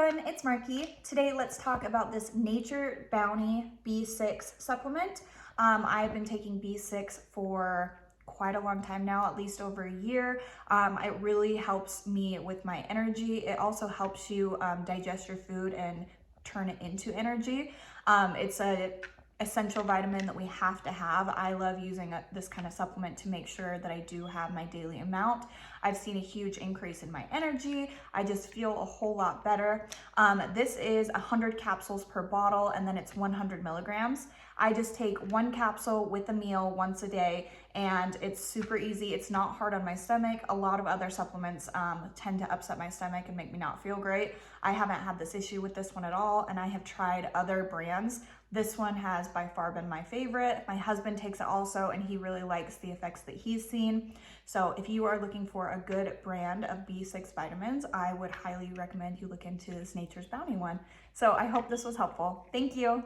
everyone, it's Marky. Today let's talk about this Nature Bounty B6 supplement. I've been taking B6 for quite a long time now, at least over a year. It really helps me with my energy. It also helps you digest your food and turn it into energy. It's a essential vitamin that we have to have. I love using this kind of supplement to make sure that I do have my daily amount. I've seen a huge increase in my energy. I just feel a whole lot better. This is 100 capsules per bottle, and then it's 100 milligrams. I just take one capsule with a meal once a day, and it's super easy. It's not hard on my stomach. A lot of other supplements tend to upset my stomach and make me not feel great. I haven't had this issue with this one at all, and I have tried other brands. This one has by far been my favorite. My husband takes it also, and he really likes the effects that he's seen. So if you are looking for a good brand of B6 vitamins, I would highly recommend you look into this Nature's Bounty one. So I hope this was helpful. Thank you.